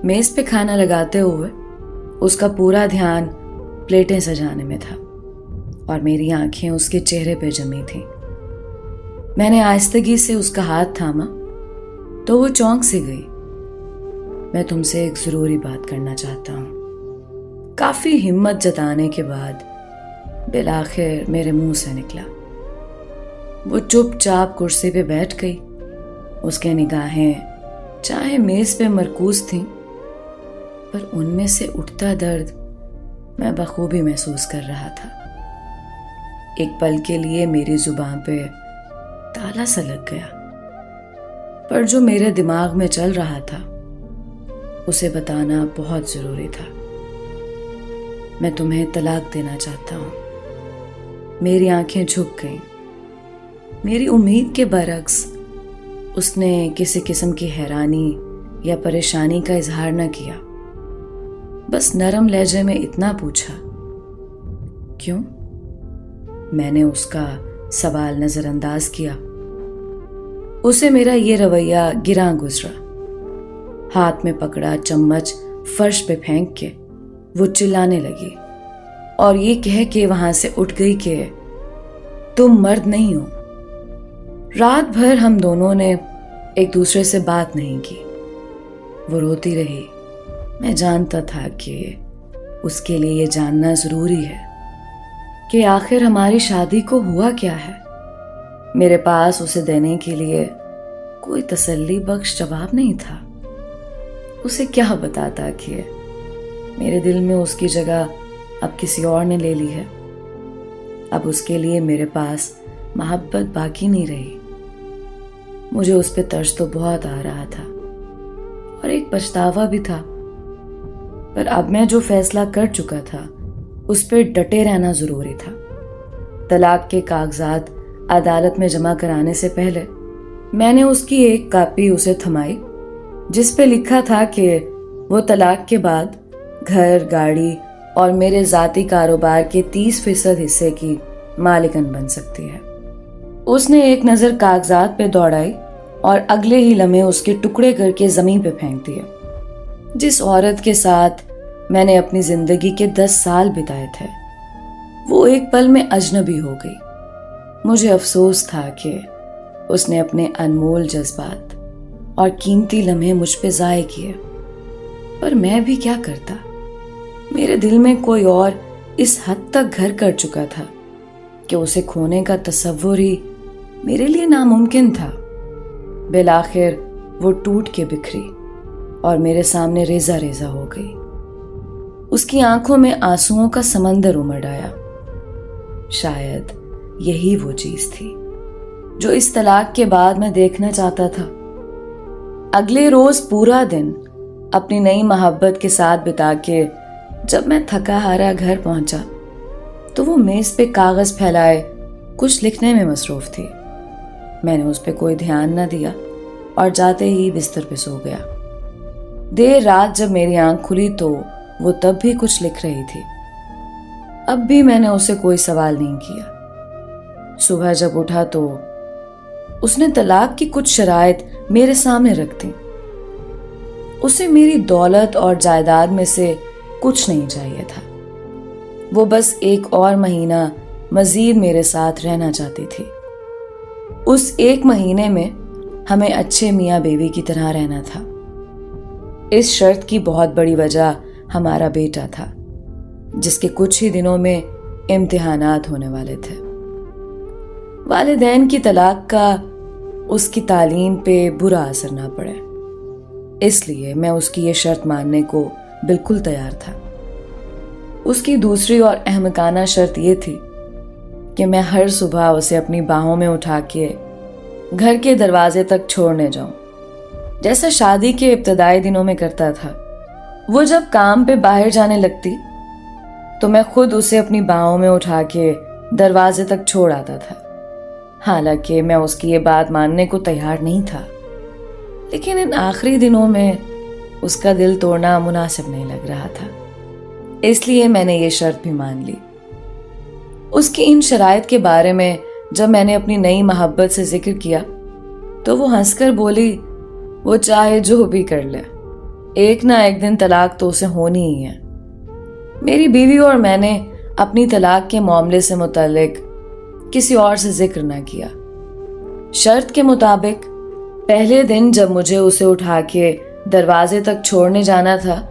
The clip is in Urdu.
میز پہ کھانا لگاتے ہوئے اس کا پورا دھیان پلیٹیں سجانے میں تھا اور میری آنکھیں اس کے چہرے پہ جمی تھیں۔ میں نے آہستگی سے اس کا ہاتھ تھاما تو وہ چونک سے گئی۔ میں تم سے ایک ضروری بات کرنا چاہتا ہوں۔ کافی ہمت جتانے کے بعد بالآخر میرے منہ سے نکلا۔ وہ چپ چاپ کرسی پہ بیٹھ گئی۔ اس کے نگاہیں چاہے میز پہ مرکوز تھیں، پر ان میں سے اٹھتا درد میں بخوبی محسوس کر رہا تھا۔ ایک پل کے لیے میری زبان پہ تالا سا لگ گیا، پر جو میرے دماغ میں چل رہا تھا اسے بتانا بہت ضروری تھا۔ میں تمہیں طلاق دینا چاہتا ہوں۔ میری آنکھیں جھک گئیں۔ میری امید کے برعکس اس نے کسی قسم کی حیرانی یا پریشانی کا اظہار نہ کیا، بس نرم لہجے میں اتنا پوچھا، کیوں؟ میں نے اس کا سوال نظر انداز کیا۔ اسے میرا یہ رویہ گراں گزرا۔ ہاتھ میں پکڑا چمچ فرش پہ پھینک کے وہ چلانے لگی اور یہ کہہ کے وہاں سے اٹھ گئی کہ تم مرد نہیں ہو۔ رات بھر ہم دونوں نے ایک دوسرے سے بات نہیں کی۔ وہ روتی رہی۔ میں جانتا تھا کہ اس کے لیے یہ جاننا ضروری ہے کہ آخر ہماری شادی کو ہوا کیا ہے۔ میرے پاس اسے دینے کے لیے کوئی تسلی بخش جواب نہیں تھا۔ اسے کیا بتاتا کہ میرے دل میں اس کی جگہ اب کسی اور نے لے لی ہے۔ اب اس کے لیے میرے پاس محبت باقی نہیں رہی۔ مجھے اس پہ ترس تو بہت آ رہا تھا اور ایک پچھتاوا بھی تھا، پر اب میں جو فیصلہ کر چکا تھا اس پہ ڈٹے رہنا ضروری تھا۔ طلاق کے کاغذات عدالت میں جمع کرانے سے پہلے میں نے اس کی ایک کاپی اسے تھمائی جس پہ لکھا تھا کہ وہ طلاق کے بعد گھر، گاڑی اور میرے ذاتی کاروبار کے 30% حصے کی مالکن بن سکتی ہے۔ اس نے ایک نظر کاغذات پہ دوڑائی اور اگلے ہی لمحے اس کے ٹکڑے کر کے زمین پہ پھینک دیے۔ جس عورت کے ساتھ میں نے اپنی زندگی کے 10 سال بتائے تھے وہ ایک پل میں اجنبی ہو گئی۔ مجھے افسوس تھا کہ اس نے اپنے انمول جذبات اور قیمتی لمحے مجھ پہ ضائع کیے، پر میں بھی کیا کرتا؟ میرے دل میں کوئی اور اس حد تک گھر کر چکا تھا کہ اسے کھونے کا تصور ہی میرے لیے ناممکن تھا۔ بالآخر وہ ٹوٹ کے بکھری اور میرے سامنے ریزہ ریزہ ہو گئی۔ اس کی آنکھوں میں آنسوؤں کا سمندر امڑ آیا۔ شاید یہی وہ چیز تھی جو اس طلاق کے بعد میں دیکھنا چاہتا تھا۔ اگلے روز پورا دن اپنی نئی محبت کے ساتھ بتا کے جب میں تھکا ہارا گھر پہنچا تو وہ میز پہ کاغذ پھیلائے کچھ لکھنے میں مصروف تھی۔ میں نے اس پہ کوئی دھیان نہ دیا اور جاتے ہی بستر پہ سو گیا۔ دیر رات جب میری آنکھ کھلی تو وہ تب بھی کچھ لکھ رہی تھی۔ اب بھی میں نے اسے کوئی سوال نہیں کیا۔ صبح جب اٹھا تو اس نے طلاق کی کچھ شرائط میرے سامنے رکھ دیں۔ اسے میری دولت اور جائیداد میں سے کچھ نہیں چاہیے تھا۔ وہ بس ایک اور مہینہ مزید میرے ساتھ رہنا چاہتی تھی۔ اس ایک مہینے میں ہمیں اچھے میاں بیوی کی طرح رہنا تھا۔ اس شرط کی بہت بڑی وجہ ہمارا بیٹا تھا جس کے کچھ ہی دنوں میں امتحانات ہونے والے تھے۔ والدین کی طلاق کا اس کی تعلیم پہ برا اثر نہ پڑے، اس لیے میں اس کی یہ شرط ماننے کو بالکل تیار تھا۔ اس کی دوسری اور احمقانہ شرط یہ تھی کہ میں ہر صبح اسے اپنی باہوں میں اٹھا کے گھر کے دروازے تک چھوڑنے جاؤں، جیسا شادی کے ابتدائی دنوں میں کرتا تھا۔ وہ جب کام پہ باہر جانے لگتی تو میں خود اسے اپنی باہوں میں اٹھا کے دروازے تک چھوڑ آتا تھا۔ حالانکہ میں اس کی یہ بات ماننے کو تیار نہیں تھا، لیکن ان آخری دنوں میں اس کا دل توڑنا مناسب نہیں لگ رہا تھا، اس لیے میں نے یہ شرط بھی مان لی۔ اس کی ان شرائط کے بارے میں جب میں نے اپنی نئی محبت سے ذکر کیا تو وہ ہنس کر بولی، وہ چاہے جو بھی کر لے، ایک نہ ایک دن طلاق تو اسے ہونی ہی ہے۔ میری بیوی اور میں نے اپنی طلاق کے معاملے سے متعلق کسی اور سے ذکر نہ کیا۔ شرط کے مطابق پہلے دن جب مجھے اسے اٹھا کے دروازے تک چھوڑنے جانا تھا